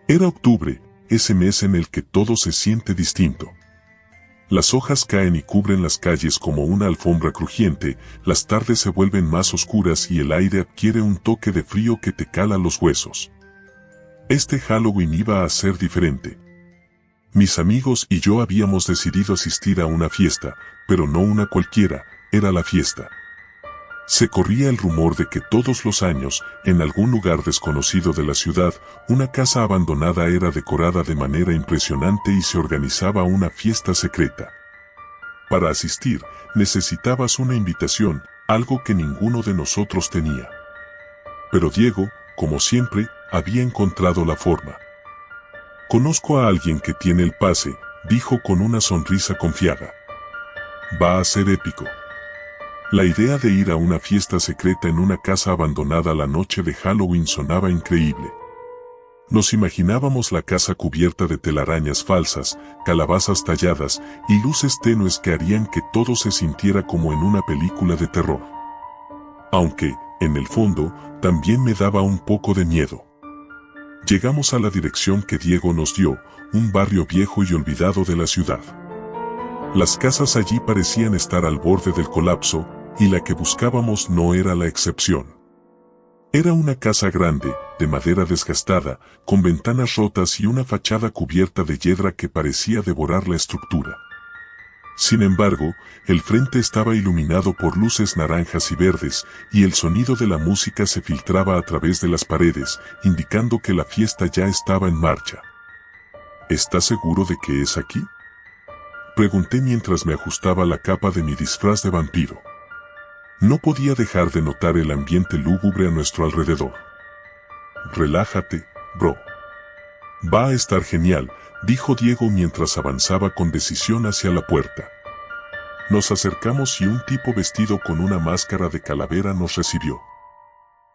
Era octubre, ese mes en el que todo se siente distinto. Las hojas caen y cubren las calles como una alfombra crujiente, las tardes se vuelven más oscuras y el aire adquiere un toque de frío que te cala los huesos. Este Halloween iba a ser diferente. Mis amigos y yo habíamos decidido asistir a una fiesta, pero no una cualquiera, era la fiesta. Se corría el rumor de que todos los años, en algún lugar desconocido de la ciudad, una casa abandonada era decorada de manera impresionante y se organizaba una fiesta secreta. Para asistir, necesitabas una invitación, algo que ninguno de nosotros tenía. Pero Diego, como siempre, había encontrado la forma. «Conozco a alguien que tiene el pase», dijo con una sonrisa confiada. «Va a ser épico». La idea de ir a una fiesta secreta en una casa abandonada la noche de Halloween sonaba increíble. Nos imaginábamos la casa cubierta de telarañas falsas, calabazas talladas y luces tenues que harían que todo se sintiera como en una película de terror. Aunque, en el fondo, también me daba un poco de miedo. Llegamos a la dirección que Diego nos dio, un barrio viejo y olvidado de la ciudad. Las casas allí parecían estar al borde del colapso, y la que buscábamos no era la excepción. Era una casa grande, de madera desgastada, con ventanas rotas y una fachada cubierta de hiedra que parecía devorar la estructura. Sin embargo, el frente estaba iluminado por luces naranjas y verdes, y el sonido de la música se filtraba a través de las paredes, indicando que la fiesta ya estaba en marcha. ¿Estás seguro de que es aquí?, pregunté mientras me ajustaba la capa de mi disfraz de vampiro. No podía dejar de notar el ambiente lúgubre a nuestro alrededor. «Relájate, bro. Va a estar genial», dijo Diego mientras avanzaba con decisión hacia la puerta. Nos acercamos y un tipo vestido con una máscara de calavera nos recibió.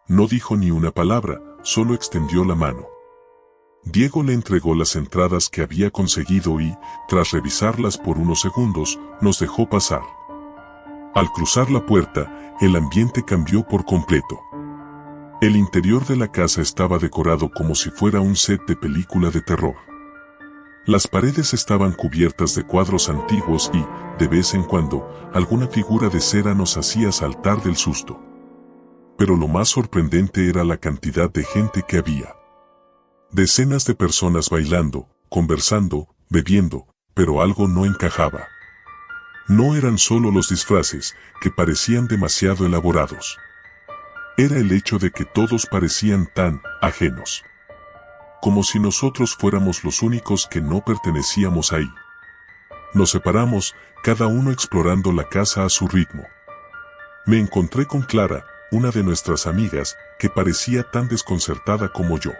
No dijo ni una palabra, solo extendió la mano. Diego le entregó las entradas que había conseguido y, tras revisarlas por unos segundos, nos dejó pasar. Al cruzar la puerta, el ambiente cambió por completo. El interior de la casa estaba decorado como si fuera un set de película de terror. Las paredes estaban cubiertas de cuadros antiguos y, de vez en cuando, alguna figura de cera nos hacía saltar del susto. Pero lo más sorprendente era la cantidad de gente que había. Decenas de personas bailando, conversando, bebiendo, pero algo no encajaba. No eran solo los disfraces, que parecían demasiado elaborados. Era el hecho de que todos parecían tan ajenos. Como si nosotros fuéramos los únicos que no pertenecíamos ahí. Nos separamos, cada uno explorando la casa a su ritmo. Me encontré con Clara, una de nuestras amigas, que parecía tan desconcertada como yo.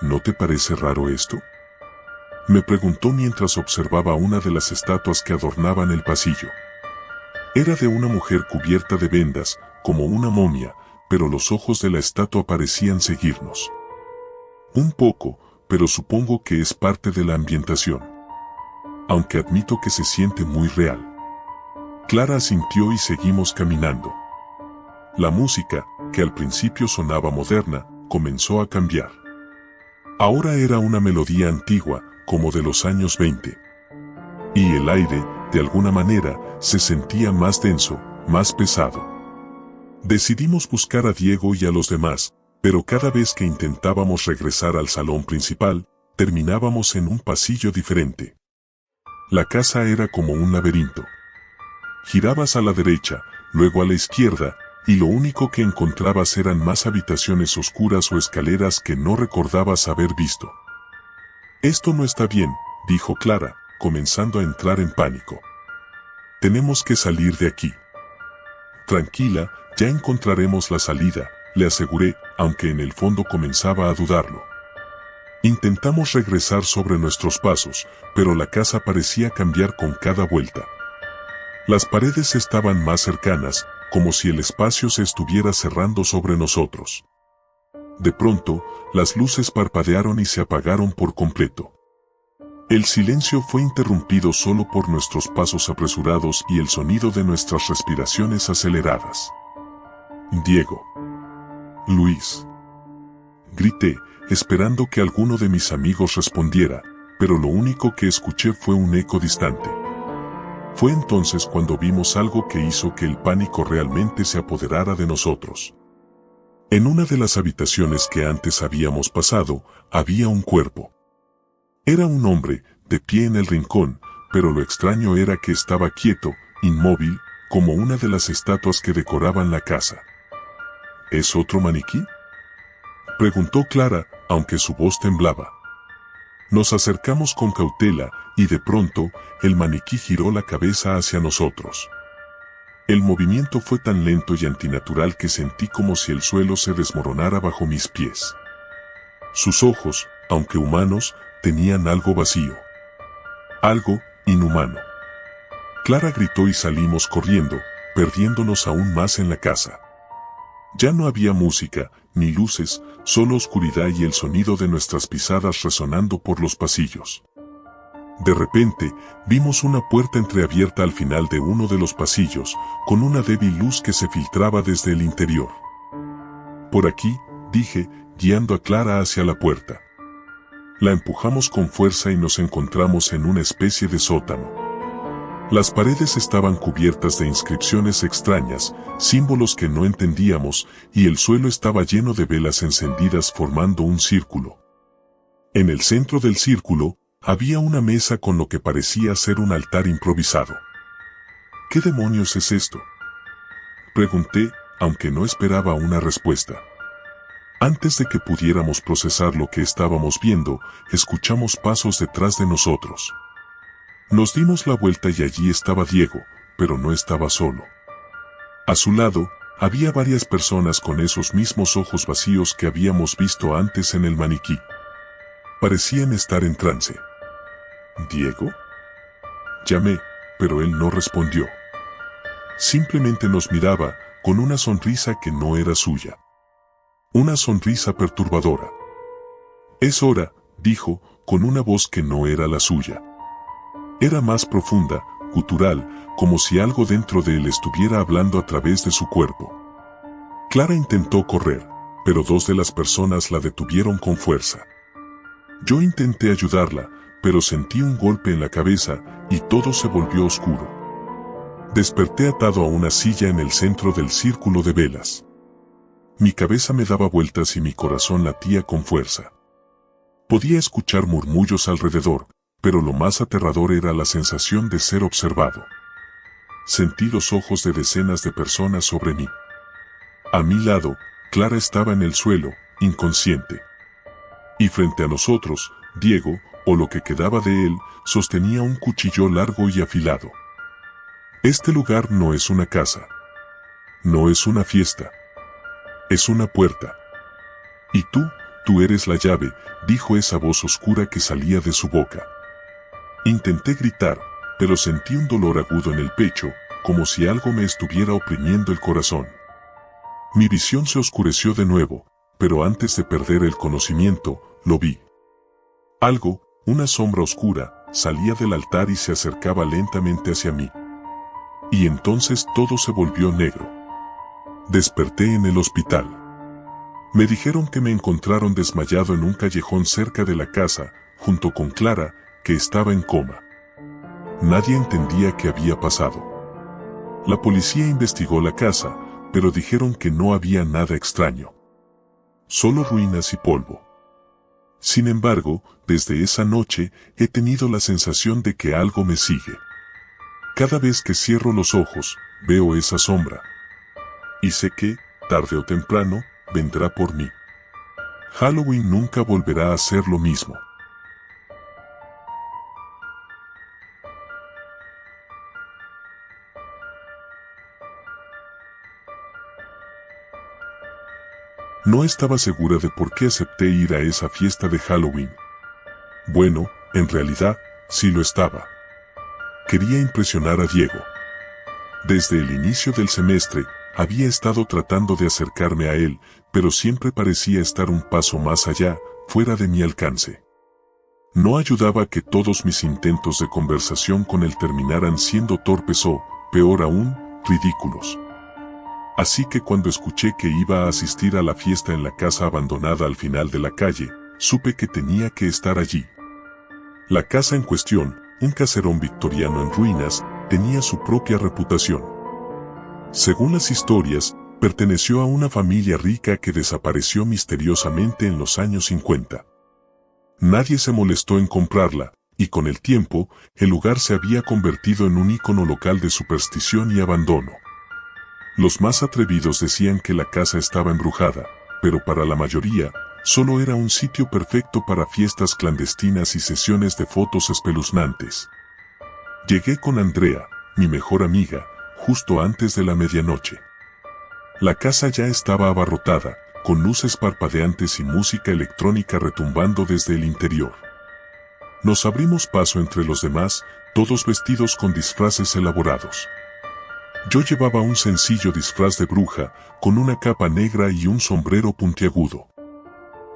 ¿No te parece raro esto?, me preguntó mientras observaba una de las estatuas que adornaban el pasillo. Era de una mujer cubierta de vendas, como una momia, pero los ojos de la estatua parecían seguirnos. Un poco, pero supongo que es parte de la ambientación. Aunque admito que se siente muy real. Clara asintió y seguimos caminando. La música, que al principio sonaba moderna, comenzó a cambiar. Ahora era una melodía antigua, como de los años 20. Y el aire, de alguna manera, se sentía más denso, más pesado. Decidimos buscar a Diego y a los demás, pero cada vez que intentábamos regresar al salón principal, terminábamos en un pasillo diferente. La casa era como un laberinto. Girabas a la derecha, luego a la izquierda, y lo único que encontrabas eran más habitaciones oscuras o escaleras que no recordabas haber visto. «Esto no está bien», dijo Clara, comenzando a entrar en pánico. «Tenemos que salir de aquí». «Tranquila, ya encontraremos la salida», le aseguré, aunque en el fondo comenzaba a dudarlo. Intentamos regresar sobre nuestros pasos, pero la casa parecía cambiar con cada vuelta. Las paredes estaban más cercanas, como si el espacio se estuviera cerrando sobre nosotros. De pronto, las luces parpadearon y se apagaron por completo. El silencio fue interrumpido solo por nuestros pasos apresurados y el sonido de nuestras respiraciones aceleradas. «Diego. Luis», grité, esperando que alguno de mis amigos respondiera, pero lo único que escuché fue un eco distante. Fue entonces cuando vimos algo que hizo que el pánico realmente se apoderara de nosotros. En una de las habitaciones que antes habíamos pasado, había un cuerpo. Era un hombre, de pie en el rincón, pero lo extraño era que estaba quieto, inmóvil, como una de las estatuas que decoraban la casa. ¿Es otro maniquí?, preguntó Clara, aunque su voz temblaba. Nos acercamos con cautela, y de pronto, el maniquí giró la cabeza hacia nosotros. El movimiento fue tan lento y antinatural que sentí como si el suelo se desmoronara bajo mis pies. Sus ojos, aunque humanos, tenían algo vacío. Algo inhumano. Clara gritó y salimos corriendo, perdiéndonos aún más en la casa. Ya no había música, ni luces, solo oscuridad y el sonido de nuestras pisadas resonando por los pasillos. De repente, vimos una puerta entreabierta al final de uno de los pasillos, con una débil luz que se filtraba desde el interior. Por aquí, dije, guiando a Clara hacia la puerta. La empujamos con fuerza y nos encontramos en una especie de sótano. Las paredes estaban cubiertas de inscripciones extrañas, símbolos que no entendíamos, y el suelo estaba lleno de velas encendidas formando un círculo. En el centro del círculo, había una mesa con lo que parecía ser un altar improvisado. ¿Qué demonios es esto?, pregunté, aunque no esperaba una respuesta. Antes de que pudiéramos procesar lo que estábamos viendo, escuchamos pasos detrás de nosotros. Nos dimos la vuelta y allí estaba Diego, pero no estaba solo. A su lado, había varias personas con esos mismos ojos vacíos que habíamos visto antes en el maniquí. Parecían estar en trance. ¿Diego?, llamé, pero él no respondió. Simplemente nos miraba, con una sonrisa que no era suya. Una sonrisa perturbadora. «Es hora», dijo, con una voz que no era la suya. Era más profunda, gutural, como si algo dentro de él estuviera hablando a través de su cuerpo. Clara intentó correr, pero dos de las personas la detuvieron con fuerza. Yo intenté ayudarla, pero sentí un golpe en la cabeza y todo se volvió oscuro. Desperté atado a una silla en el centro del círculo de velas. Mi cabeza me daba vueltas y mi corazón latía con fuerza. Podía escuchar murmullos alrededor, pero lo más aterrador era la sensación de ser observado. Sentí los ojos de decenas de personas sobre mí. A mi lado, Clara estaba en el suelo, inconsciente. Y frente a nosotros, Diego, o lo que quedaba de él, sostenía un cuchillo largo y afilado. Este lugar no es una casa. No es una fiesta. Es una puerta. Y tú eres la llave, dijo esa voz oscura que salía de su boca. Intenté gritar, pero sentí un dolor agudo en el pecho, como si algo me estuviera oprimiendo el corazón. Mi visión se oscureció de nuevo, pero antes de perder el conocimiento, lo vi. Algo, una sombra oscura, salía del altar y se acercaba lentamente hacia mí. Y entonces todo se volvió negro. Desperté en el hospital. Me dijeron que me encontraron desmayado en un callejón cerca de la casa, junto con Clara, que estaba en coma. Nadie entendía qué había pasado. La policía investigó la casa, pero dijeron que no había nada extraño. Solo ruinas y polvo. Sin embargo, desde esa noche, he tenido la sensación de que algo me sigue. Cada vez que cierro los ojos, veo esa sombra. Y sé que, tarde o temprano, vendrá por mí. Halloween nunca volverá a ser lo mismo. No estaba segura de por qué acepté ir a esa fiesta de Halloween. Bueno, en realidad, sí lo estaba. Quería impresionar a Diego. Desde el inicio del semestre, había estado tratando de acercarme a él, pero siempre parecía estar un paso más allá, fuera de mi alcance. No ayudaba que todos mis intentos de conversación con él terminaran siendo torpes o, peor aún, ridículos. Así que cuando escuché que iba a asistir a la fiesta en la casa abandonada al final de la calle, supe que tenía que estar allí. La casa en cuestión, un caserón victoriano en ruinas, tenía su propia reputación. Según las historias, perteneció a una familia rica que desapareció misteriosamente en los años 50. Nadie se molestó en comprarla, y con el tiempo, el lugar se había convertido en un ícono local de superstición y abandono. Los más atrevidos decían que la casa estaba embrujada, pero para la mayoría, solo era un sitio perfecto para fiestas clandestinas y sesiones de fotos espeluznantes. Llegué con Andrea, mi mejor amiga, justo antes de la medianoche. La casa ya estaba abarrotada, con luces parpadeantes y música electrónica retumbando desde el interior. Nos abrimos paso entre los demás, todos vestidos con disfraces elaborados. Yo llevaba un sencillo disfraz de bruja, con una capa negra y un sombrero puntiagudo.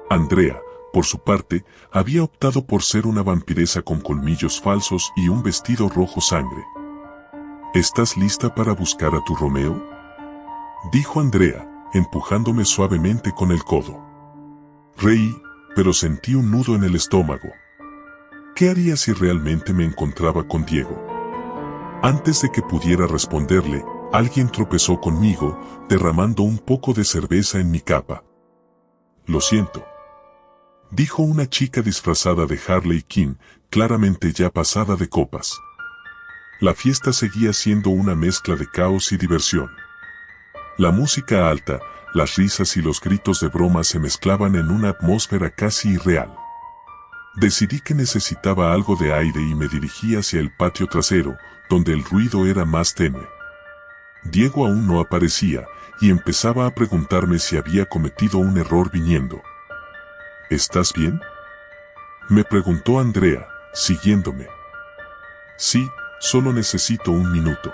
Andrea, por su parte, había optado por ser una vampiresa con colmillos falsos y un vestido rojo sangre. ¿Estás lista para buscar a tu Romeo?, dijo Andrea, empujándome suavemente con el codo. Reí, pero sentí un nudo en el estómago. ¿Qué haría si realmente me encontraba con Diego? Antes de que pudiera responderle, alguien tropezó conmigo, derramando un poco de cerveza en mi capa. Lo siento, dijo una chica disfrazada de Harley Quinn, claramente ya pasada de copas. La fiesta seguía siendo una mezcla de caos y diversión. La música alta, las risas y los gritos de broma se mezclaban en una atmósfera casi irreal. Decidí que necesitaba algo de aire y me dirigí hacia el patio trasero, donde el ruido era más tenue. Diego aún no aparecía, y empezaba a preguntarme si había cometido un error viniendo. ¿Estás bien?, me preguntó Andrea, siguiéndome. Sí, solo necesito un minuto.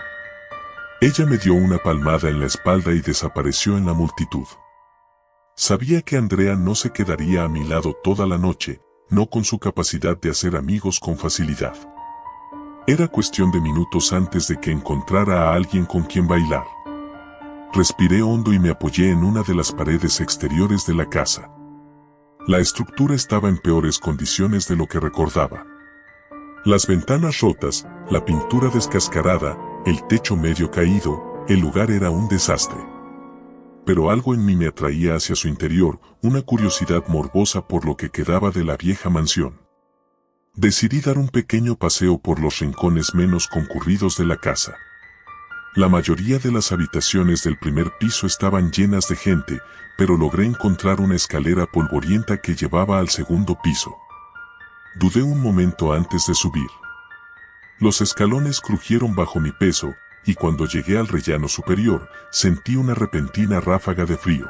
Ella me dio una palmada en la espalda y desapareció en la multitud. Sabía que Andrea no se quedaría a mi lado toda la noche, no con su capacidad de hacer amigos con facilidad. Era cuestión de minutos antes de que encontrara a alguien con quien bailar. Respiré hondo y me apoyé en una de las paredes exteriores de la casa. La estructura estaba en peores condiciones de lo que recordaba. Las ventanas rotas, la pintura descascarada, el techo medio caído, el lugar era un desastre. Pero algo en mí me atraía hacia su interior, una curiosidad morbosa por lo que quedaba de la vieja mansión. Decidí dar un pequeño paseo por los rincones menos concurridos de la casa. La mayoría de las habitaciones del primer piso estaban llenas de gente, pero logré encontrar una escalera polvorienta que llevaba al segundo piso. Dudé un momento antes de subir. Los escalones crujieron bajo mi peso, y cuando llegué al rellano superior, sentí una repentina ráfaga de frío.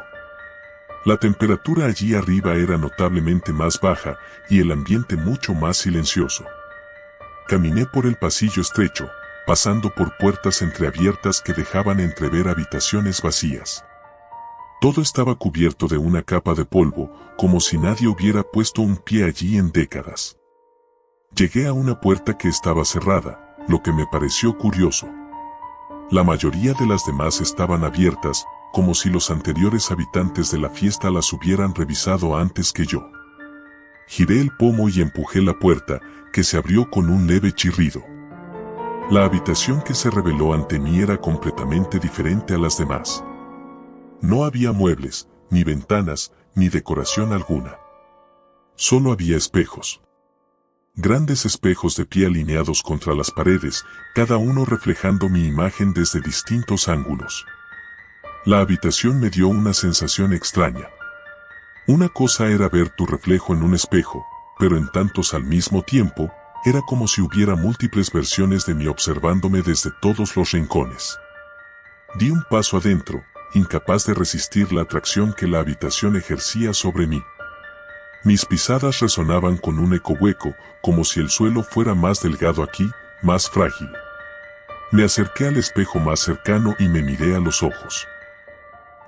La temperatura allí arriba era notablemente más baja, y el ambiente mucho más silencioso. Caminé por el pasillo estrecho, pasando por puertas entreabiertas que dejaban entrever habitaciones vacías. Todo estaba cubierto de una capa de polvo, como si nadie hubiera puesto un pie allí en décadas. Llegué a una puerta que estaba cerrada, lo que me pareció curioso. La mayoría de las demás estaban abiertas, como si los anteriores habitantes de la fiesta las hubieran revisado antes que yo. Giré el pomo y empujé la puerta, que se abrió con un leve chirrido. La habitación que se reveló ante mí era completamente diferente a las demás. No había muebles, ni ventanas, ni decoración alguna. Solo había espejos. Grandes espejos de pie alineados contra las paredes, cada uno reflejando mi imagen desde distintos ángulos. La habitación me dio una sensación extraña. Una cosa era ver tu reflejo en un espejo, pero en tantos al mismo tiempo, era como si hubiera múltiples versiones de mí observándome desde todos los rincones. Di un paso adentro, incapaz de resistir la atracción que la habitación ejercía sobre mí. Mis pisadas resonaban con un eco hueco, como si el suelo fuera más delgado aquí, más frágil. Me acerqué al espejo más cercano y me miré a los ojos.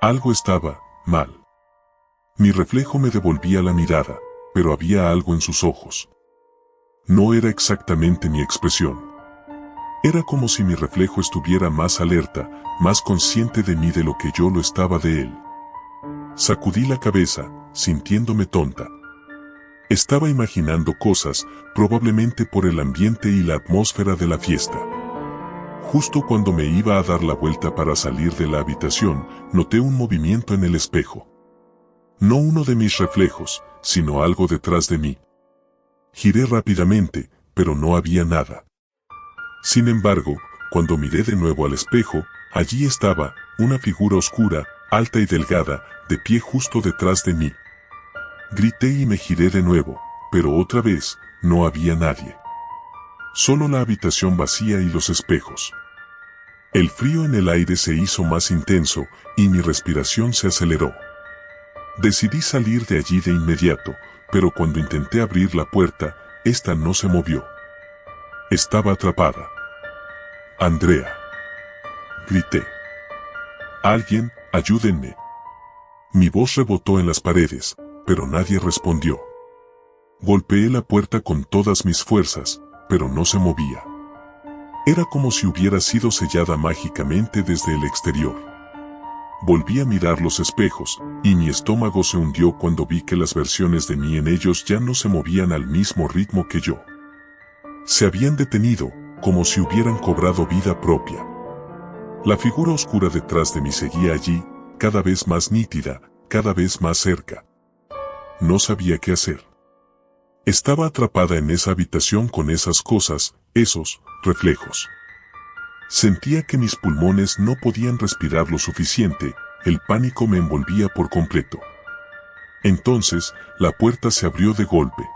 Algo estaba mal. Mi reflejo me devolvía la mirada, pero había algo en sus ojos. No era exactamente mi expresión. Era como si mi reflejo estuviera más alerta, más consciente de mí de lo que yo lo estaba de él. Sacudí la cabeza, sintiéndome tonta. Estaba imaginando cosas, probablemente por el ambiente y la atmósfera de la fiesta. Justo cuando me iba a dar la vuelta para salir de la habitación, noté un movimiento en el espejo. No uno de mis reflejos, sino algo detrás de mí. Giré rápidamente, pero no había nada. Sin embargo, cuando miré de nuevo al espejo, allí estaba, una figura oscura, alta y delgada, de pie justo detrás de mí. Grité y me giré de nuevo, pero otra vez, no había nadie. Solo la habitación vacía y los espejos. El frío en el aire se hizo más intenso, y mi respiración se aceleró. Decidí salir de allí de inmediato, pero cuando intenté abrir la puerta, esta no se movió. Estaba atrapada. «Andrea», grité. «Alguien, ayúdenme». Mi voz rebotó en las paredes, pero nadie respondió. Golpeé la puerta con todas mis fuerzas, pero no se movía. Era como si hubiera sido sellada mágicamente desde el exterior. Volví a mirar los espejos, y mi estómago se hundió cuando vi que las versiones de mí en ellos ya no se movían al mismo ritmo que yo. Se habían detenido, como si hubieran cobrado vida propia. La figura oscura detrás de mí seguía allí, cada vez más nítida, cada vez más cerca. No sabía qué hacer. Estaba atrapada en esa habitación con esas cosas, esos reflejos. Sentía que mis pulmones no podían respirar lo suficiente, el pánico me envolvía por completo. Entonces, la puerta se abrió de golpe.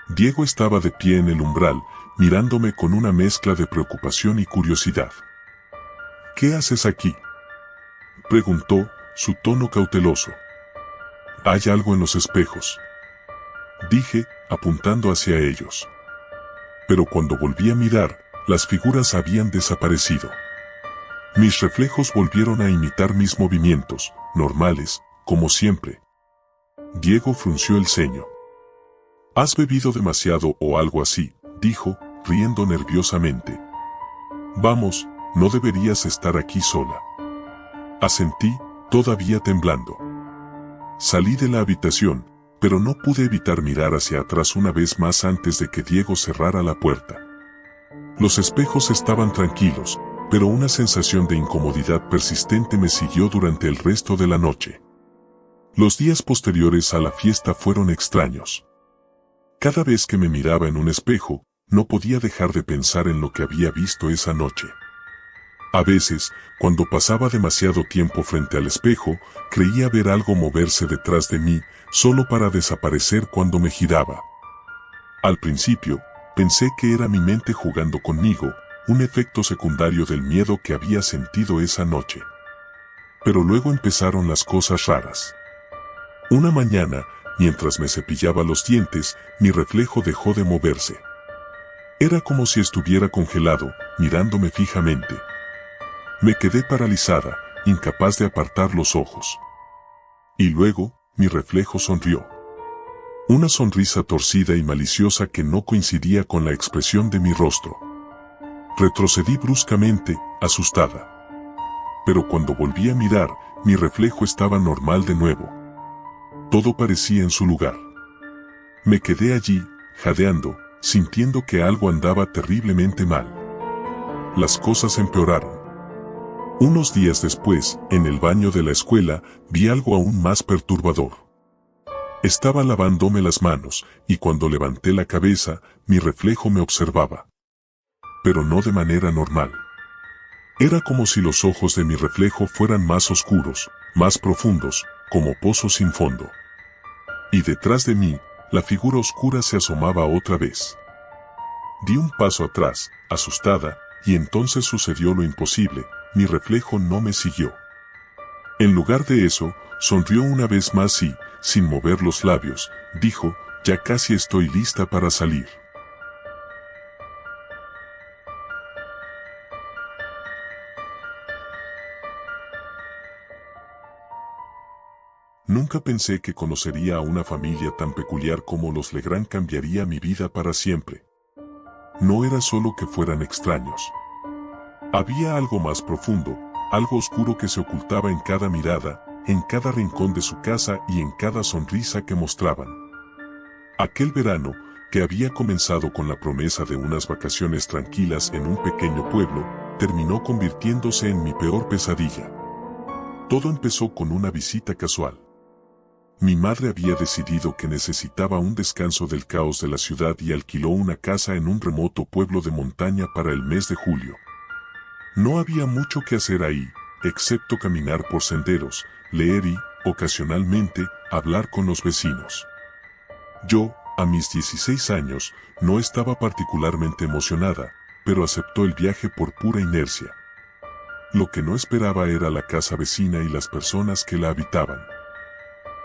Diego estaba de pie en el umbral, mirándome con una mezcla de preocupación y curiosidad. «¿Qué haces aquí?», preguntó, su tono cauteloso. «Hay algo en los espejos», dije, apuntando hacia ellos. Pero cuando volví a mirar, las figuras habían desaparecido. Mis reflejos volvieron a imitar mis movimientos, normales, como siempre. Diego frunció el ceño. «Has bebido demasiado o algo así», dijo, riendo nerviosamente. «Vamos, no deberías estar aquí sola». Asentí, todavía temblando. Salí de la habitación, pero no pude evitar mirar hacia atrás una vez más antes de que Diego cerrara la puerta. Los espejos estaban tranquilos, pero una sensación de incomodidad persistente me siguió durante el resto de la noche. Los días posteriores a la fiesta fueron extraños. Cada vez que me miraba en un espejo, no podía dejar de pensar en lo que había visto esa noche. A veces, cuando pasaba demasiado tiempo frente al espejo, creía ver algo moverse detrás de mí, solo para desaparecer cuando me giraba. Al principio, pensé que era mi mente jugando conmigo, un efecto secundario del miedo que había sentido esa noche. Pero luego empezaron las cosas raras. Una mañana, mientras me cepillaba los dientes, mi reflejo dejó de moverse. Era como si estuviera congelado, mirándome fijamente. Me quedé paralizada, incapaz de apartar los ojos. Y luego, mi reflejo sonrió. Una sonrisa torcida y maliciosa que no coincidía con la expresión de mi rostro. Retrocedí bruscamente, asustada. Pero cuando volví a mirar, mi reflejo estaba normal de nuevo. Todo parecía en su lugar. Me quedé allí, jadeando, sintiendo que algo andaba terriblemente mal. Las cosas empeoraron. Unos días después, en el baño de la escuela, vi algo aún más perturbador. Estaba lavándome las manos, y cuando levanté la cabeza, mi reflejo me observaba. Pero no de manera normal. Era como si los ojos de mi reflejo fueran más oscuros, más profundos, como pozos sin fondo. Y detrás de mí, la figura oscura se asomaba otra vez. Di un paso atrás, asustada, y entonces sucedió lo imposible. Mi reflejo no me siguió. En lugar de eso, sonrió una vez más y, sin mover los labios, dijo, «Ya casi estoy lista para salir». Nunca pensé que conocería a una familia tan peculiar como los Legrand cambiaría mi vida para siempre. No era solo que fueran extraños. Había algo más profundo, algo oscuro que se ocultaba en cada mirada, en cada rincón de su casa y en cada sonrisa que mostraban. Aquel verano, que había comenzado con la promesa de unas vacaciones tranquilas en un pequeño pueblo, terminó convirtiéndose en mi peor pesadilla. Todo empezó con una visita casual. Mi madre había decidido que necesitaba un descanso del caos de la ciudad y alquiló una casa en un remoto pueblo de montaña para el mes de julio. No había mucho que hacer ahí, excepto caminar por senderos, leer y, ocasionalmente, hablar con los vecinos. Yo, a mis 16 años, no estaba particularmente emocionada, pero aceptó el viaje por pura inercia. Lo que no esperaba era la casa vecina y las personas que la habitaban.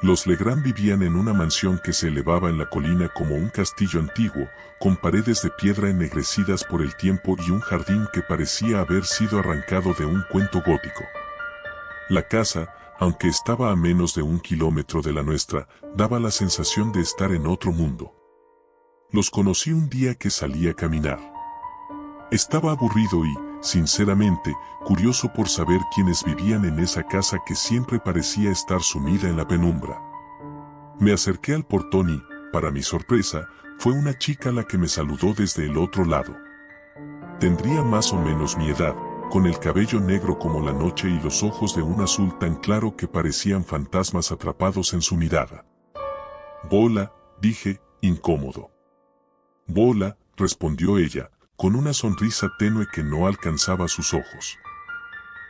Los Legrand vivían en una mansión que se elevaba en la colina como un castillo antiguo, con paredes de piedra ennegrecidas por el tiempo y un jardín que parecía haber sido arrancado de un cuento gótico. La casa, aunque estaba a menos de 1 kilómetro de la nuestra, daba la sensación de estar en otro mundo. Los conocí un día que salí a caminar. Estaba aburrido y, sinceramente, curioso por saber quiénes vivían en esa casa que siempre parecía estar sumida en la penumbra. Me acerqué al portón y, para mi sorpresa, fue una chica la que me saludó desde el otro lado. Tendría más o menos mi edad, con el cabello negro como la noche y los ojos de un azul tan claro que parecían fantasmas atrapados en su mirada. «Bola», dije, incómodo. «Bola», respondió ella, con una sonrisa tenue que no alcanzaba sus ojos.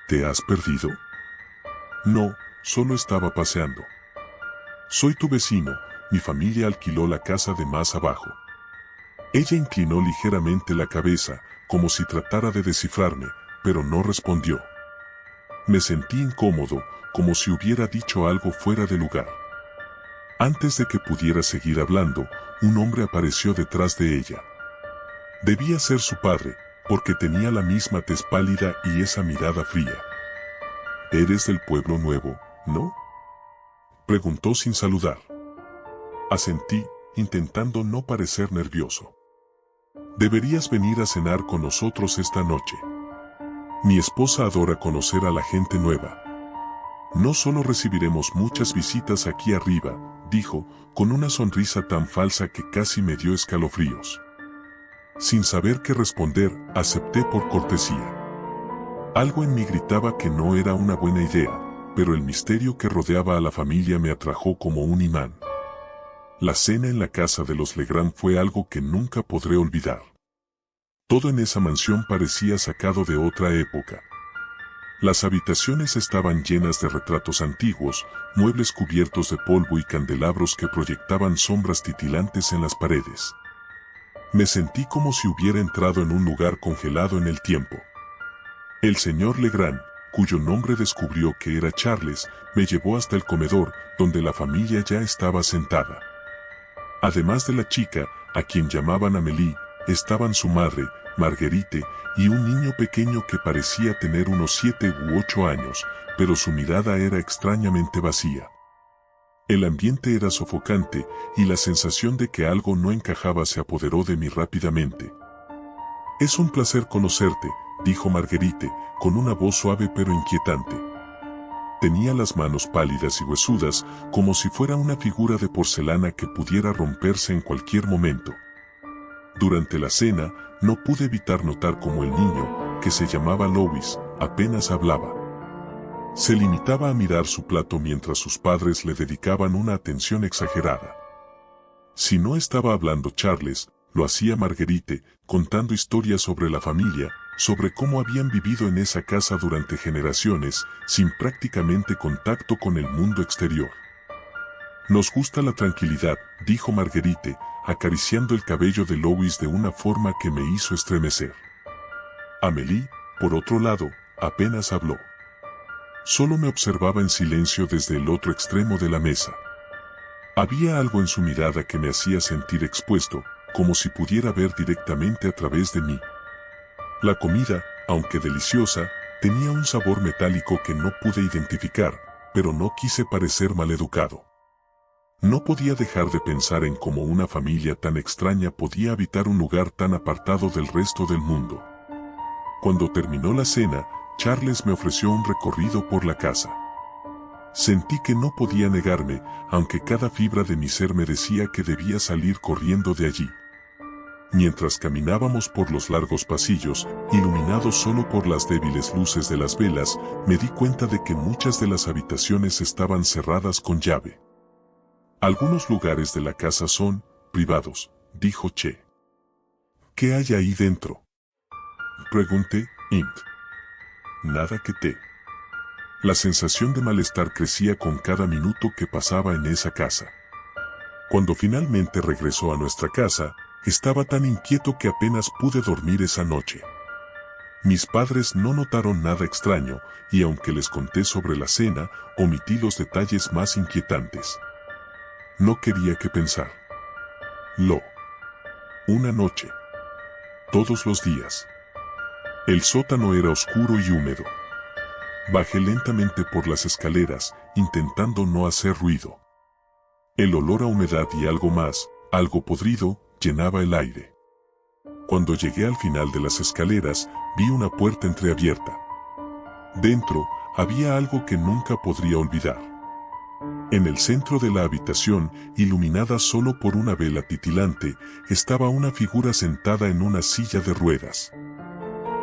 «¿Te has perdido?» «No, solo estaba paseando». «Soy tu vecino, mi familia alquiló la casa de más abajo». Ella inclinó ligeramente la cabeza, como si tratara de descifrarme, pero no respondió. Me sentí incómodo, como si hubiera dicho algo fuera de lugar. Antes de que pudiera seguir hablando, un hombre apareció detrás de ella. Debía ser su padre, porque tenía la misma tez pálida y esa mirada fría. «¿Eres del pueblo nuevo, no?», preguntó sin saludar. Asentí, intentando no parecer nervioso. «Deberías venir a cenar con nosotros esta noche. Mi esposa adora conocer a la gente nueva. No solo recibiremos muchas visitas aquí arriba», dijo, con una sonrisa tan falsa que casi me dio escalofríos. Sin saber qué responder, acepté por cortesía. Algo en mí gritaba que no era una buena idea, pero el misterio que rodeaba a la familia me atrajo como un imán. La cena en la casa de los Legrand fue algo que nunca podré olvidar. Todo en esa mansión parecía sacado de otra época. Las habitaciones estaban llenas de retratos antiguos, muebles cubiertos de polvo y candelabros que proyectaban sombras titilantes en las paredes. Me sentí como si hubiera entrado en un lugar congelado en el tiempo. El señor Legrand, cuyo nombre descubrió que era Charles, me llevó hasta el comedor, donde la familia ya estaba sentada. Además de la chica, a quien llamaban Amélie, estaban su madre, Marguerite, y un niño pequeño que parecía tener unos 7 u 8 años, pero su mirada era extrañamente vacía. El ambiente era sofocante, y la sensación de que algo no encajaba se apoderó de mí rápidamente. «Es un placer conocerte», dijo Marguerite, con una voz suave pero inquietante. Tenía las manos pálidas y huesudas, como si fuera una figura de porcelana que pudiera romperse en cualquier momento. Durante la cena, no pude evitar notar cómo el niño, que se llamaba Louis, apenas hablaba. Se limitaba a mirar su plato mientras sus padres le dedicaban una atención exagerada. Si no estaba hablando Charles, lo hacía Marguerite, contando historias sobre la familia, sobre cómo habían vivido en esa casa durante generaciones, sin prácticamente contacto con el mundo exterior. «Nos gusta la tranquilidad», dijo Marguerite, acariciando el cabello de Louis de una forma que me hizo estremecer. Amélie, por otro lado, apenas habló. Solo me observaba en silencio desde el otro extremo de la mesa. Había algo en su mirada que me hacía sentir expuesto, como si pudiera ver directamente a través de mí. La comida, aunque deliciosa, tenía un sabor metálico que no pude identificar, pero no quise parecer maleducado. No podía dejar de pensar en cómo una familia tan extraña podía habitar un lugar tan apartado del resto del mundo. Cuando terminó la cena, Charles me ofreció un recorrido por la casa. Sentí que no podía negarme, aunque cada fibra de mi ser me decía que debía salir corriendo de allí. Mientras caminábamos por los largos pasillos, iluminados solo por las débiles luces de las velas, me di cuenta de que muchas de las habitaciones estaban cerradas con llave. Algunos lugares de la casa son privados, dijo Che. ¿Qué hay ahí dentro?, pregunté. Nada que te. La sensación de malestar crecía con cada minuto que pasaba en esa casa. Cuando finalmente regresó a nuestra casa, estaba tan inquieto que apenas pude dormir esa noche. Mis padres no notaron nada extraño, y aunque les conté sobre la cena, omití los detalles más inquietantes. No quería que pensar. Una noche. Todos los días. El sótano era oscuro y húmedo. Bajé lentamente por las escaleras, intentando no hacer ruido. El olor a humedad y algo más, algo podrido, llenaba el aire. Cuando llegué al final de las escaleras, vi una puerta entreabierta. Dentro, había algo que nunca podría olvidar. En el centro de la habitación, iluminada solo por una vela titilante, estaba una figura sentada en una silla de ruedas.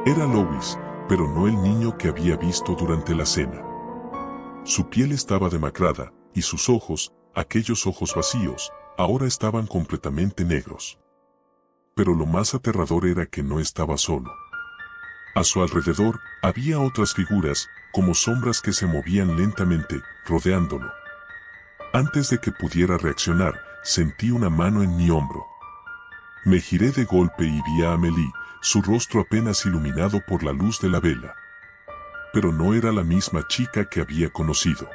Era Louis, pero no el niño que había visto durante la cena. Su piel estaba demacrada, y sus ojos, aquellos ojos vacíos, ahora estaban completamente negros. Pero lo más aterrador era que no estaba solo. A su alrededor, había otras figuras, como sombras que se movían lentamente, rodeándolo. Antes de que pudiera reaccionar, sentí una mano en mi hombro. Me giré de golpe y vi a Amélie, su rostro apenas iluminado por la luz de la vela. Pero no era la misma chica que había conocido.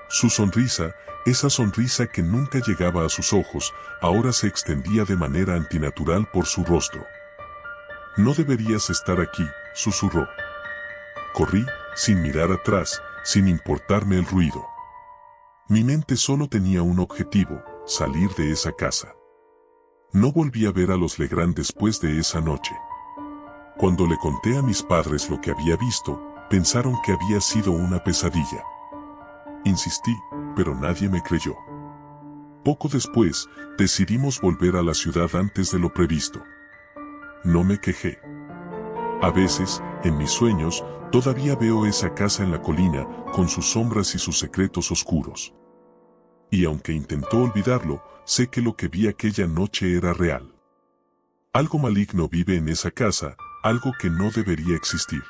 Su sonrisa, esa sonrisa que nunca llegaba a sus ojos, ahora se extendía de manera antinatural por su rostro. «No deberías estar aquí», susurró. Corrí, sin mirar atrás, sin importarme el ruido. Mi mente solo tenía un objetivo: salir de esa casa. No volví a ver a los Legrand después de esa noche. Cuando le conté a mis padres lo que había visto, pensaron que había sido una pesadilla. Insistí, pero nadie me creyó. Poco después, decidimos volver a la ciudad antes de lo previsto. No me quejé. A veces, en mis sueños, todavía veo esa casa en la colina, con sus sombras y sus secretos oscuros. Y aunque intentó olvidarlo, sé que lo que vi aquella noche era real. Algo maligno vive en esa casa, algo que no debería existir.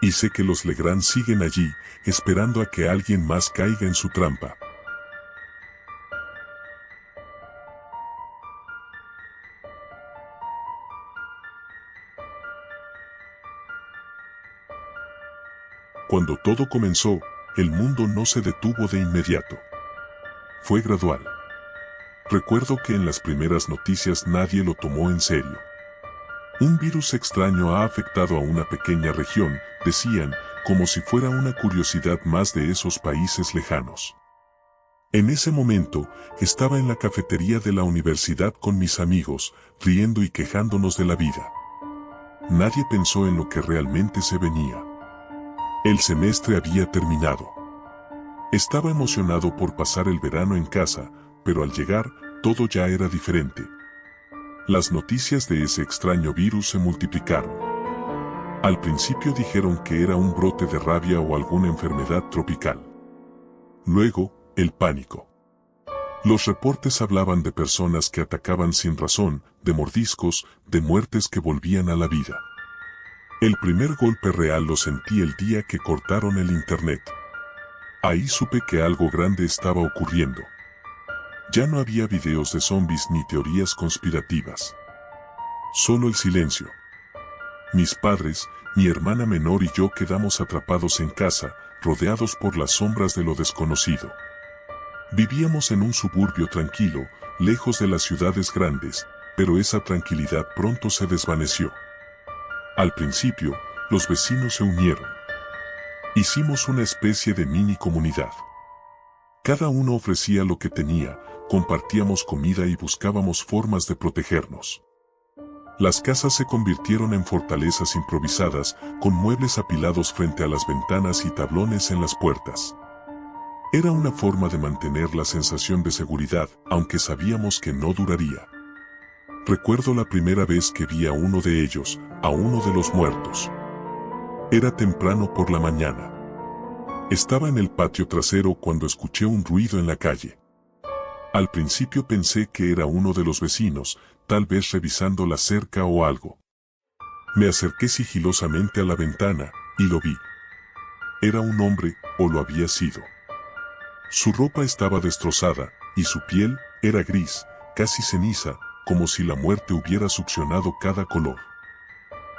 Y sé que los Legrand siguen allí, esperando a que alguien más caiga en su trampa. Cuando todo comenzó, el mundo no se detuvo de inmediato. Fue gradual. Recuerdo que en las primeras noticias nadie lo tomó en serio. Un virus extraño ha afectado a una pequeña región, decían, como si fuera una curiosidad más de esos países lejanos. En ese momento, estaba en la cafetería de la universidad con mis amigos, riendo y quejándonos de la vida. Nadie pensó en lo que realmente se venía. El semestre había terminado. Estaba emocionado por pasar el verano en casa, pero al llegar, todo ya era diferente. Las noticias de ese extraño virus se multiplicaron. Al principio dijeron que era un brote de rabia o alguna enfermedad tropical. Luego, el pánico. Los reportes hablaban de personas que atacaban sin razón, de mordiscos, de muertes que volvían a la vida. El primer golpe real lo sentí el día que cortaron el internet. Ahí supe que algo grande estaba ocurriendo. Ya no había videos de zombies ni teorías conspirativas. Solo el silencio. Mis padres, mi hermana menor y yo quedamos atrapados en casa, rodeados por las sombras de lo desconocido. Vivíamos en un suburbio tranquilo, lejos de las ciudades grandes, pero esa tranquilidad pronto se desvaneció. Al principio, los vecinos se unieron. Hicimos una especie de mini comunidad. Cada uno ofrecía lo que tenía, compartíamos comida y buscábamos formas de protegernos. Las casas se convirtieron en fortalezas improvisadas, con muebles apilados frente a las ventanas y tablones en las puertas. Era una forma de mantener la sensación de seguridad, aunque sabíamos que no duraría. Recuerdo la primera vez que vi a uno de ellos, a uno de los muertos. Era temprano por la mañana. Estaba en el patio trasero cuando escuché un ruido en la calle. Al principio pensé que era uno de los vecinos, tal vez revisando la cerca o algo. Me acerqué sigilosamente a la ventana, y lo vi. Era un hombre, o lo había sido. Su ropa estaba destrozada, y su piel era gris, casi ceniza, como si la muerte hubiera succionado cada color.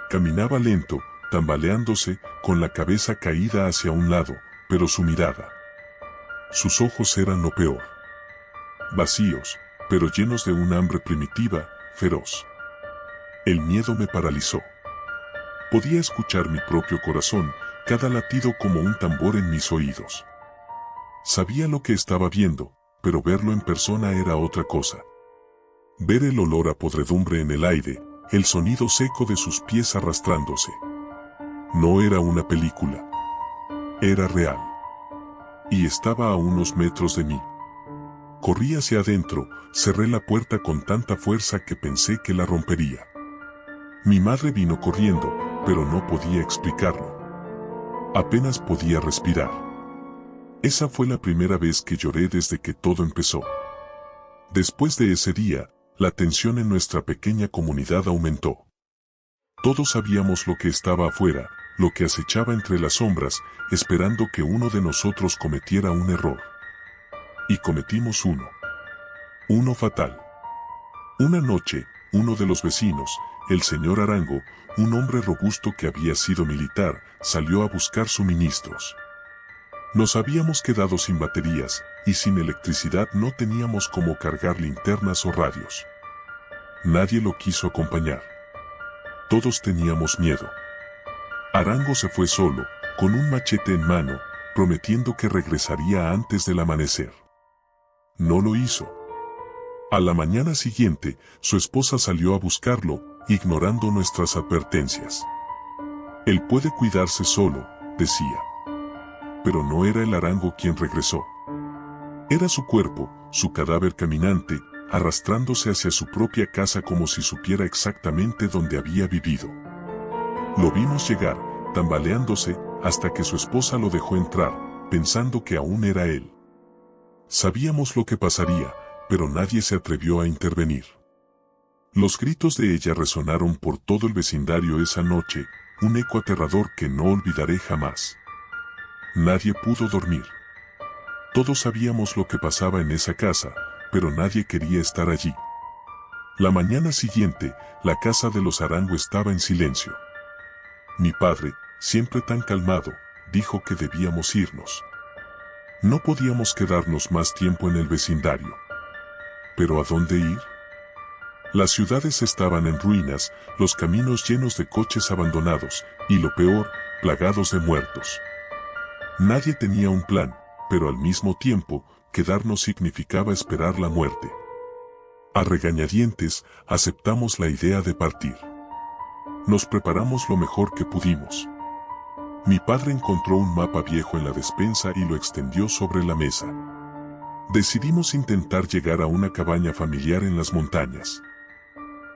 Caminaba lento, tambaleándose, con la cabeza caída hacia un lado, pero su mirada. Sus ojos eran lo peor. Vacíos, pero llenos de un hambre primitiva, feroz. El miedo me paralizó. Podía escuchar mi propio corazón, cada latido como un tambor en mis oídos. Sabía lo que estaba viendo, pero verlo en persona era otra cosa. Ver el olor a podredumbre en el aire, el sonido seco de sus pies arrastrándose. No era una película. Era real. Y estaba a unos metros de mí. Corrí hacia adentro, cerré la puerta con tanta fuerza que pensé que la rompería. Mi madre vino corriendo, pero no podía explicarlo. Apenas podía respirar. Esa fue la primera vez que lloré desde que todo empezó. Después de ese día, la tensión en nuestra pequeña comunidad aumentó. Todos sabíamos lo que estaba afuera, lo que acechaba entre las sombras, esperando que uno de nosotros cometiera un error. Y cometimos uno. Uno fatal. Una noche, uno de los vecinos, el señor Arango, un hombre robusto que había sido militar, salió a buscar suministros. Nos habíamos quedado sin baterías, y sin electricidad no teníamos cómo cargar linternas o radios. Nadie lo quiso acompañar. Todos teníamos miedo. Arango se fue solo, con un machete en mano, prometiendo que regresaría antes del amanecer. No lo hizo. A la mañana siguiente, su esposa salió a buscarlo, ignorando nuestras advertencias. Él puede cuidarse solo, decía. Pero no era el Arango quien regresó. Era su cuerpo, su cadáver caminante, arrastrándose hacia su propia casa como si supiera exactamente dónde había vivido. Lo vimos llegar, tambaleándose, hasta que su esposa lo dejó entrar, pensando que aún era él. Sabíamos lo que pasaría, pero nadie se atrevió a intervenir. Los gritos de ella resonaron por todo el vecindario esa noche, un eco aterrador que no olvidaré jamás. Nadie pudo dormir. Todos sabíamos lo que pasaba en esa casa, pero nadie quería estar allí. La mañana siguiente, la casa de los Arango estaba en silencio. Mi padre, siempre tan calmado, dijo que debíamos irnos. No podíamos quedarnos más tiempo en el vecindario. ¿Pero a dónde ir? Las ciudades estaban en ruinas, los caminos llenos de coches abandonados, y lo peor, plagados de muertos. Nadie tenía un plan, pero al mismo tiempo, quedarnos significaba esperar la muerte. A regañadientes, aceptamos la idea de partir. Nos preparamos lo mejor que pudimos. Mi padre encontró un mapa viejo en la despensa y lo extendió sobre la mesa. Decidimos intentar llegar a una cabaña familiar en las montañas.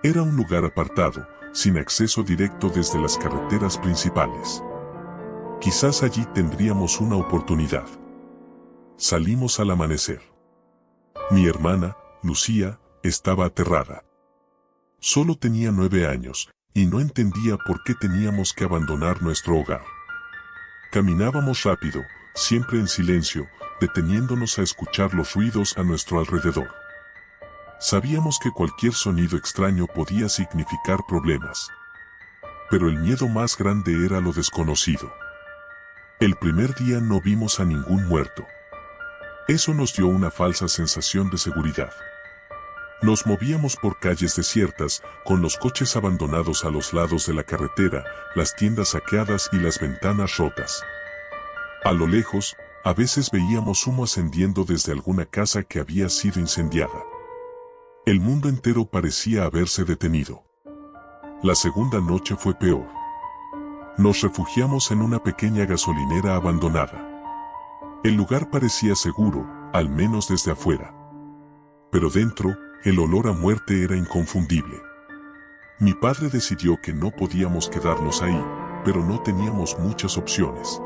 Era un lugar apartado, sin acceso directo desde las carreteras principales. Quizás allí tendríamos una oportunidad. Salimos al amanecer. Mi hermana, Lucía, estaba aterrada. Solo tenía 9 años, y no entendía por qué teníamos que abandonar nuestro hogar. Caminábamos rápido, siempre en silencio, deteniéndonos a escuchar los ruidos a nuestro alrededor. Sabíamos que cualquier sonido extraño podía significar problemas. Pero el miedo más grande era lo desconocido. El primer día no vimos a ningún muerto. Eso nos dio una falsa sensación de seguridad. Nos movíamos por calles desiertas, con los coches abandonados a los lados de la carretera, las tiendas saqueadas y las ventanas rotas. A lo lejos, a veces veíamos humo ascendiendo desde alguna casa que había sido incendiada. El mundo entero parecía haberse detenido. La segunda noche fue peor. Nos refugiamos en una pequeña gasolinera abandonada. El lugar parecía seguro, al menos desde afuera. Pero dentro, el olor a muerte era inconfundible. Mi padre decidió que no podíamos quedarnos ahí, pero no teníamos muchas opciones.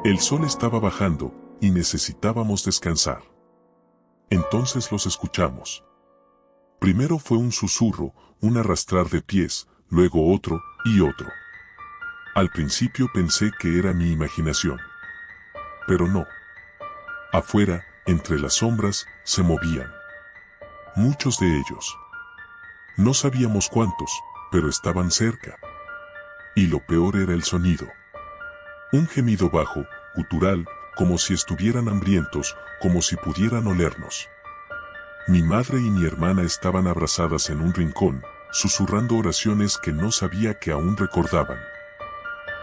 El sol estaba bajando, y necesitábamos descansar. Entonces los escuchamos. Primero fue un susurro, un arrastrar de pies, luego otro, y otro. Al principio pensé que era mi imaginación. Pero no. Afuera, entre las sombras, se movían. Muchos de ellos. No sabíamos cuántos, pero estaban cerca. Y lo peor era el sonido. Un gemido bajo, gutural, como si estuvieran hambrientos, como si pudieran olernos. Mi madre y mi hermana estaban abrazadas en un rincón, susurrando oraciones que no sabía que aún recordaban.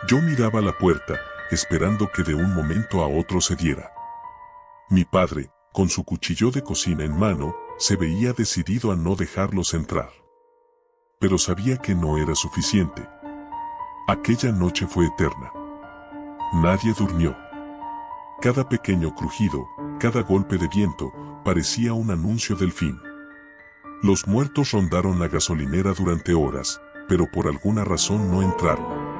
Yo miraba la puerta, esperando que de un momento a otro se diera. Mi padre, con su cuchillo de cocina en mano, se veía decidido a no dejarlos entrar. Pero sabía que no era suficiente. Aquella noche fue eterna. Nadie durmió. Cada pequeño crujido, cada golpe de viento, parecía un anuncio del fin. Los muertos rondaron la gasolinera durante horas, pero por alguna razón no entraron.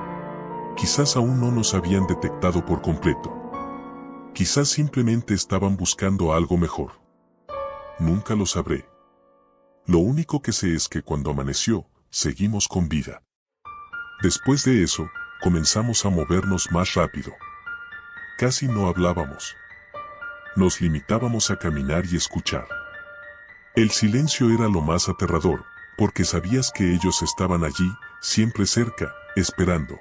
Quizás aún no nos habían detectado por completo. Quizás simplemente estaban buscando algo mejor. Nunca lo sabré. Lo único que sé es que cuando amaneció, seguimos con vida. Después de eso, comenzamos a movernos más rápido. Casi no hablábamos. Nos limitábamos a caminar y escuchar. El silencio era lo más aterrador, porque sabías que ellos estaban allí, siempre cerca, esperando.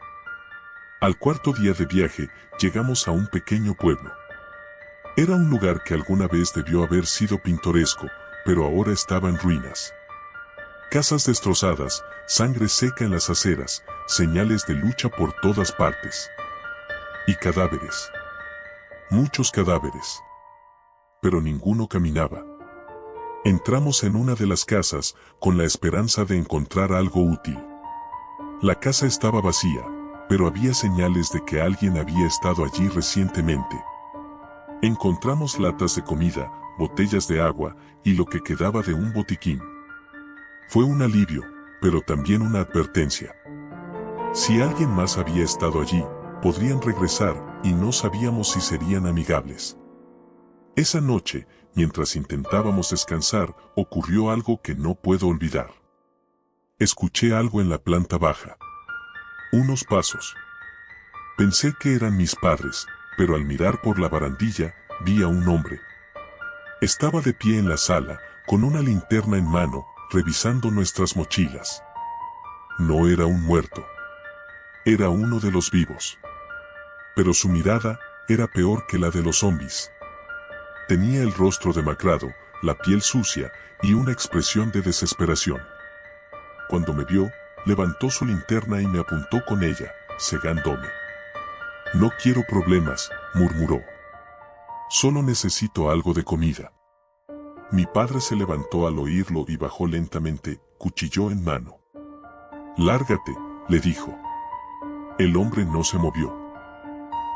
Al cuarto día de viaje, llegamos a un pequeño pueblo. Era un lugar que alguna vez debió haber sido pintoresco, pero ahora estaba en ruinas. Casas destrozadas, sangre seca en las aceras, señales de lucha por todas partes. Y cadáveres. Muchos cadáveres. Pero ninguno caminaba. Entramos en una de las casas, con la esperanza de encontrar algo útil. La casa estaba vacía, pero había señales de que alguien había estado allí recientemente. Encontramos latas de comida, botellas de agua, y lo que quedaba de un botiquín. Fue un alivio, pero también una advertencia. Si alguien más había estado allí, podrían regresar, y no sabíamos si serían amigables. Esa noche, mientras intentábamos descansar, ocurrió algo que no puedo olvidar. Escuché algo en la planta baja. Unos pasos. Pensé que eran mis padres, pero al mirar por la barandilla, vi a un hombre. Estaba de pie en la sala, con una linterna en mano, revisando nuestras mochilas. No era un muerto. Era uno de los vivos. Pero su mirada era peor que la de los zombies. Tenía el rostro demacrado, la piel sucia, y una expresión de desesperación. Cuando me vio, levantó su linterna y me apuntó con ella, cegándome. «No quiero problemas», murmuró. «Solo necesito algo de comida». Mi padre se levantó al oírlo y bajó lentamente, cuchillo en mano. «Lárgate», le dijo. El hombre no se movió.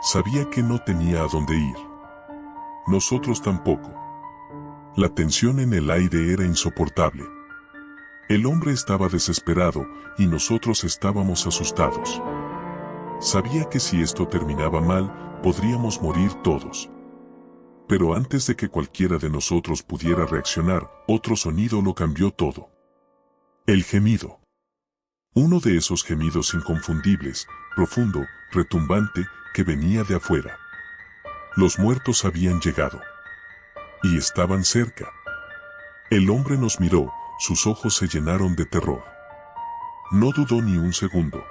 Sabía que no tenía a dónde ir. Nosotros tampoco. La tensión en el aire era insoportable. El hombre estaba desesperado y nosotros estábamos asustados. Sabía que si esto terminaba mal, podríamos morir todos. Pero antes de que cualquiera de nosotros pudiera reaccionar, otro sonido lo cambió todo. El gemido. Uno de esos gemidos inconfundibles, profundo, retumbante, que venía de afuera. Los muertos habían llegado. Y estaban cerca. El hombre nos miró, sus ojos se llenaron de terror. No dudó ni un segundo.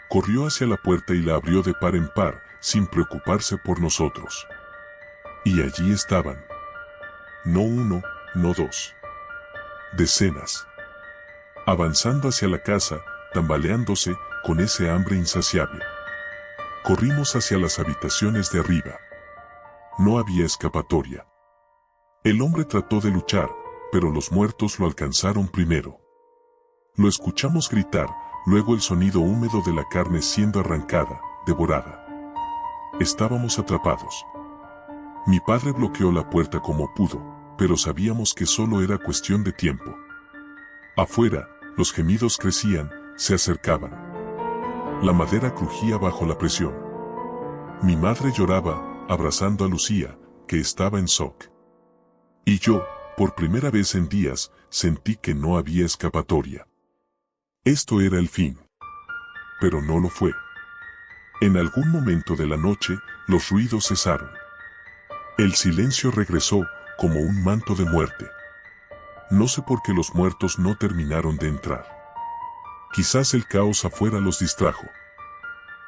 Corrió hacia la puerta y la abrió de par en par, sin preocuparse por nosotros. Y allí estaban. No uno, no dos. Decenas. Avanzando hacia la casa, tambaleándose, con ese hambre insaciable. Corrimos hacia las habitaciones de arriba. No había escapatoria. El hombre trató de luchar, pero los muertos lo alcanzaron primero. Lo escuchamos gritar, luego el sonido húmedo de la carne siendo arrancada, devorada. Estábamos atrapados. Mi padre bloqueó la puerta como pudo, pero sabíamos que solo era cuestión de tiempo. Afuera, los gemidos crecían, se acercaban. La madera crujía bajo la presión. Mi madre lloraba, abrazando a Lucía, que estaba en shock. Y yo, por primera vez en días, sentí que no había escapatoria. Esto era el fin. Pero no lo fue. En algún momento de la noche, los ruidos cesaron. El silencio regresó, como un manto de muerte. No sé por qué los muertos no terminaron de entrar. Quizás el caos afuera los distrajo.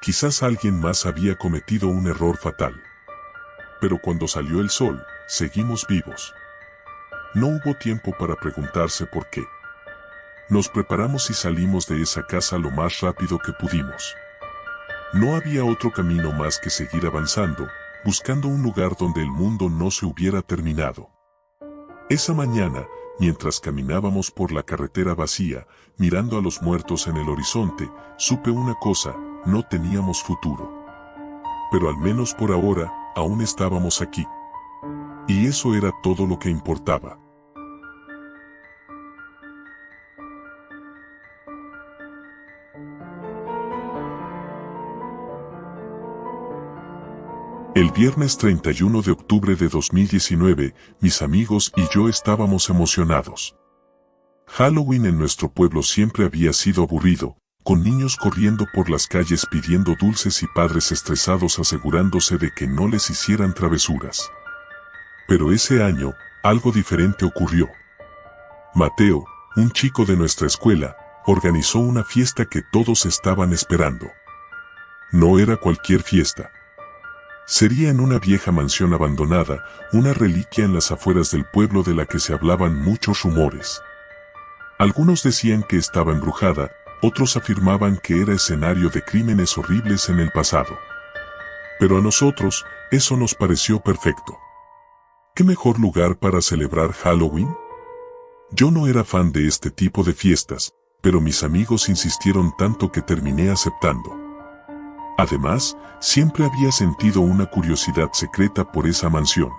Quizás alguien más había cometido un error fatal. Pero cuando salió el sol, seguimos vivos. No hubo tiempo para preguntarse por qué. Nos preparamos y salimos de esa casa lo más rápido que pudimos. No había otro camino más que seguir avanzando, buscando un lugar donde el mundo no se hubiera terminado. Esa mañana, mientras caminábamos por la carretera vacía, mirando a los muertos en el horizonte, supe una cosa: no teníamos futuro. Pero al menos por ahora, aún estábamos aquí. Y eso era todo lo que importaba. El viernes 31 de octubre de 2019, mis amigos y yo estábamos emocionados. Halloween en nuestro pueblo siempre había sido aburrido, con niños corriendo por las calles pidiendo dulces y padres estresados asegurándose de que no les hicieran travesuras. Pero ese año, algo diferente ocurrió. Mateo, un chico de nuestra escuela, organizó una fiesta que todos estaban esperando. No era cualquier fiesta. Sería en una vieja mansión abandonada, una reliquia en las afueras del pueblo de la que se hablaban muchos rumores. Algunos decían que estaba embrujada, otros afirmaban que era escenario de crímenes horribles en el pasado. Pero a nosotros, eso nos pareció perfecto. ¿Qué mejor lugar para celebrar Halloween? Yo no era fan de este tipo de fiestas, pero mis amigos insistieron tanto que terminé aceptando. Además, siempre había sentido una curiosidad secreta por esa mansión.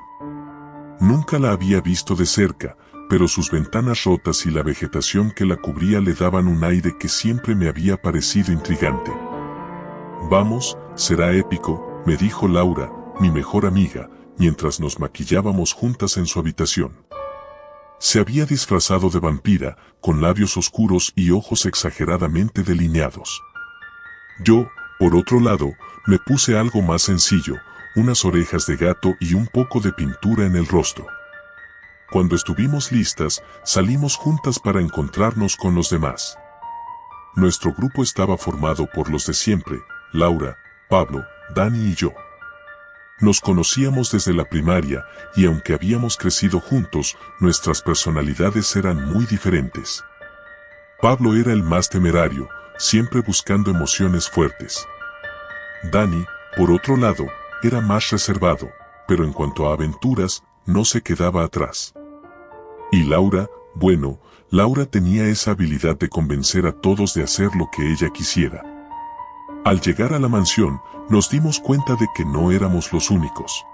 Nunca la había visto de cerca, pero sus ventanas rotas y la vegetación que la cubría le daban un aire que siempre me había parecido intrigante. Vamos, será épico, me dijo Laura, mi mejor amiga, mientras nos maquillábamos juntas en su habitación. Se había disfrazado de vampira, con labios oscuros y ojos exageradamente delineados. Yo, por otro lado, me puse algo más sencillo, unas orejas de gato y un poco de pintura en el rostro. Cuando estuvimos listas, salimos juntas para encontrarnos con los demás. Nuestro grupo estaba formado por los de siempre, Laura, Pablo, Dani y yo. Nos conocíamos desde la primaria, y aunque habíamos crecido juntos, nuestras personalidades eran muy diferentes. Pablo era el más temerario, siempre buscando emociones fuertes. Dani, por otro lado, era más reservado, pero en cuanto a aventuras, no se quedaba atrás. Y Laura, bueno, Laura tenía esa habilidad de convencer a todos de hacer lo que ella quisiera. Al llegar a la mansión, nos dimos cuenta de que no éramos los únicos.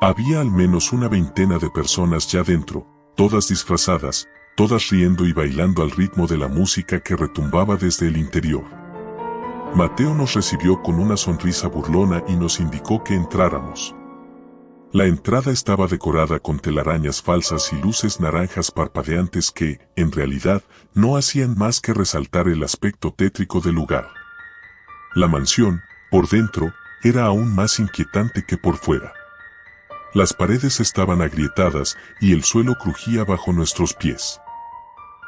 Había al menos una veintena de personas ya dentro, todas disfrazadas, todas riendo y bailando al ritmo de la música que retumbaba desde el interior. Mateo nos recibió con una sonrisa burlona y nos indicó que entráramos. La entrada estaba decorada con telarañas falsas y luces naranjas parpadeantes que, en realidad, no hacían más que resaltar el aspecto tétrico del lugar. La mansión, por dentro, era aún más inquietante que por fuera. Las paredes estaban agrietadas y el suelo crujía bajo nuestros pies.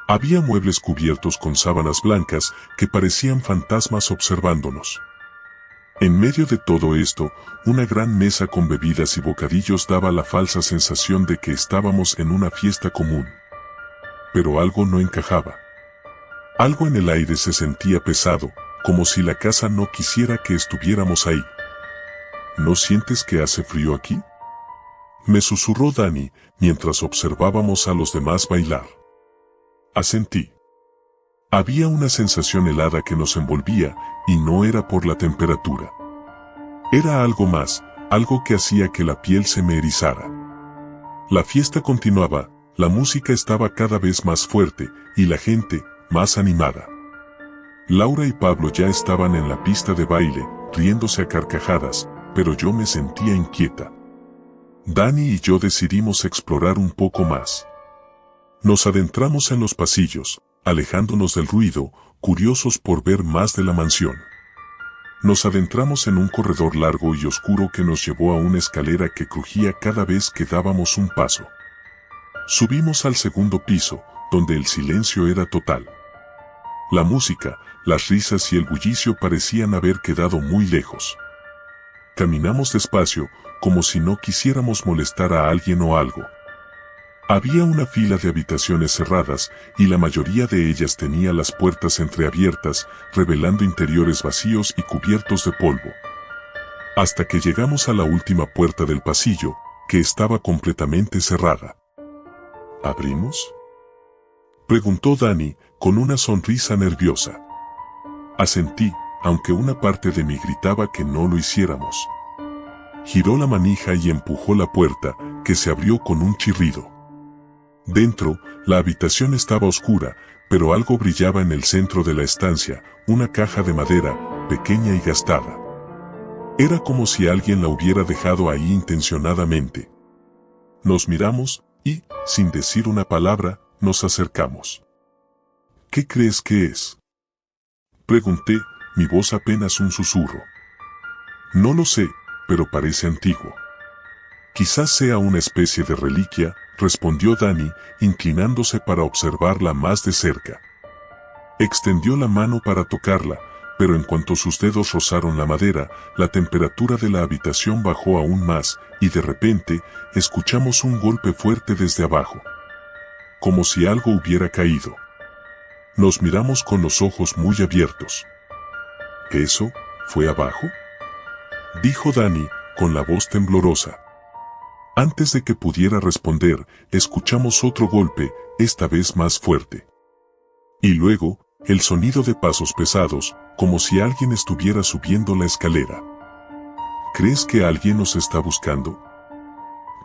Había muebles cubiertos con sábanas blancas que parecían fantasmas observándonos. En medio de todo esto, una gran mesa con bebidas y bocadillos daba la falsa sensación de que estábamos en una fiesta común. Pero algo no encajaba. Algo en el aire se sentía pesado, como si la casa no quisiera que estuviéramos ahí. ¿No sientes que hace frío aquí?, me susurró Dani, mientras observábamos a los demás bailar. Asentí. Había una sensación helada que nos envolvía, y no era por la temperatura. Era algo más, algo que hacía que la piel se me erizara. La fiesta continuaba, la música estaba cada vez más fuerte y la gente más animada. Laura y Pablo ya estaban en la pista de baile, riéndose a carcajadas, pero yo me sentía inquieta. Dani y yo decidimos explorar un poco más. Nos adentramos en los pasillos, alejándonos del ruido, curiosos por ver más de la mansión. Nos adentramos en un corredor largo y oscuro que nos llevó a una escalera que crujía cada vez que dábamos un paso. Subimos al segundo piso, donde el silencio era total. La música, las risas y el bullicio parecían haber quedado muy lejos. Caminamos despacio, como si no quisiéramos molestar a alguien o algo. Había una fila de habitaciones cerradas, y la mayoría de ellas tenía las puertas entreabiertas, revelando interiores vacíos y cubiertos de polvo. Hasta que llegamos a la última puerta del pasillo, que estaba completamente cerrada. ¿Abrimos?, preguntó Dani, con una sonrisa nerviosa. Asentí, aunque una parte de mí gritaba que no lo hiciéramos. Giró la manija y empujó la puerta, que se abrió con un chirrido. Dentro, la habitación estaba oscura, pero algo brillaba en el centro de la estancia, una caja de madera, pequeña y gastada. Era como si alguien la hubiera dejado ahí intencionadamente. Nos miramos, y, sin decir una palabra, nos acercamos. ¿Qué crees que es?, pregunté, mi voz apenas un susurro. No lo sé, pero parece antiguo. Quizás sea una especie de reliquia, respondió Dani, inclinándose para observarla más de cerca. Extendió la mano para tocarla, pero en cuanto sus dedos rozaron la madera, la temperatura de la habitación bajó aún más, y de repente, escuchamos un golpe fuerte desde abajo. Como si algo hubiera caído. Nos miramos con los ojos muy abiertos. ¿Eso fue abajo?, dijo Dani, con la voz temblorosa. Antes de que pudiera responder, escuchamos otro golpe, esta vez más fuerte. Y luego, el sonido de pasos pesados, como si alguien estuviera subiendo la escalera. ¿Crees que alguien nos está buscando?,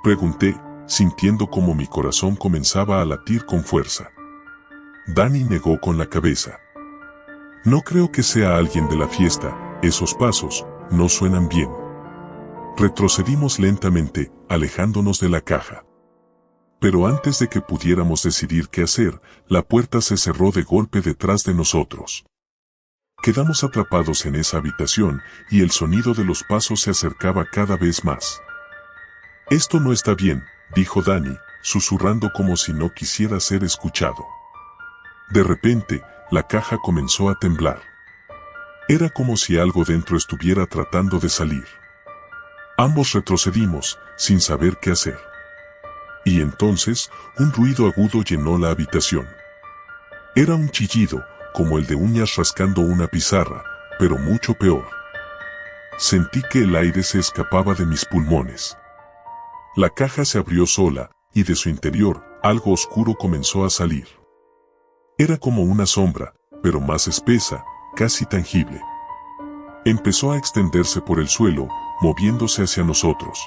pregunté, sintiendo como mi corazón comenzaba a latir con fuerza. Dani negó con la cabeza. No creo que sea alguien de la fiesta, esos pasos no suenan bien. Retrocedimos lentamente, alejándonos de la caja. Pero antes de que pudiéramos decidir qué hacer, la puerta se cerró de golpe detrás de nosotros. Quedamos atrapados en esa habitación, y el sonido de los pasos se acercaba cada vez más. Esto no está bien, dijo Dani, susurrando como si no quisiera ser escuchado. De repente, la caja comenzó a temblar. Era como si algo dentro estuviera tratando de salir. Ambos retrocedimos, sin saber qué hacer. Y entonces, un ruido agudo llenó la habitación. Era un chillido, como el de uñas rascando una pizarra, pero mucho peor. Sentí que el aire se escapaba de mis pulmones. La caja se abrió sola, y de su interior, algo oscuro comenzó a salir. Era como una sombra, pero más espesa, casi tangible. Empezó a extenderse por el suelo, moviéndose hacia nosotros.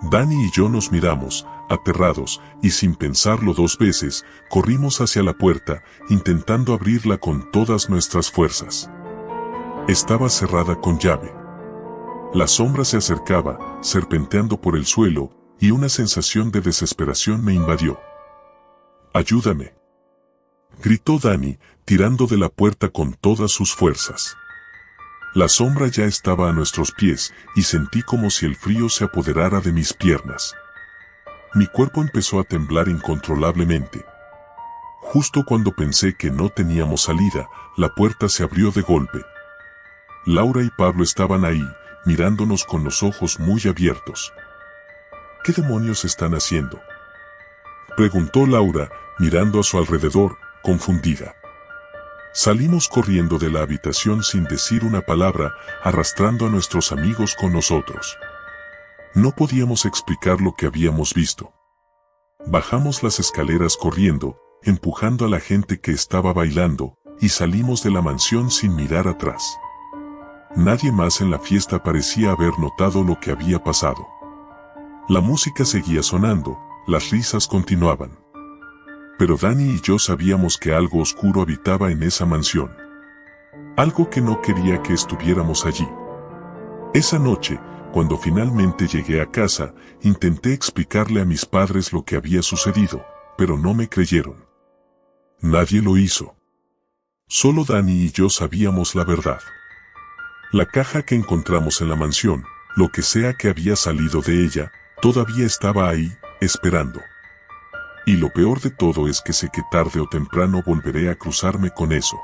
Dani y yo nos miramos, aterrados, y sin pensarlo dos veces, corrimos hacia la puerta, intentando abrirla con todas nuestras fuerzas. Estaba cerrada con llave. La sombra se acercaba, serpenteando por el suelo, y una sensación de desesperación me invadió. «¡Ayúdame!», gritó Dani, tirando de la puerta con todas sus fuerzas. La sombra ya estaba a nuestros pies, y sentí como si el frío se apoderara de mis piernas. Mi cuerpo empezó a temblar incontrolablemente. Justo cuando pensé que no teníamos salida, la puerta se abrió de golpe. Laura y Pablo estaban ahí, mirándonos con los ojos muy abiertos. ¿Qué demonios están haciendo?, preguntó Laura, mirando a su alrededor, confundida. Salimos corriendo de la habitación sin decir una palabra, arrastrando a nuestros amigos con nosotros. No podíamos explicar lo que habíamos visto. Bajamos las escaleras corriendo, empujando a la gente que estaba bailando, y salimos de la mansión sin mirar atrás. Nadie más en la fiesta parecía haber notado lo que había pasado. La música seguía sonando, las risas continuaban. Pero Dani y yo sabíamos que algo oscuro habitaba en esa mansión. Algo que no quería que estuviéramos allí. Esa noche, cuando finalmente llegué a casa, intenté explicarle a mis padres lo que había sucedido, pero no me creyeron. Nadie lo hizo. Solo Dani y yo sabíamos la verdad. La caja que encontramos en la mansión, lo que sea que había salido de ella, todavía estaba ahí, esperando. Y lo peor de todo es que sé que tarde o temprano volveré a cruzarme con eso.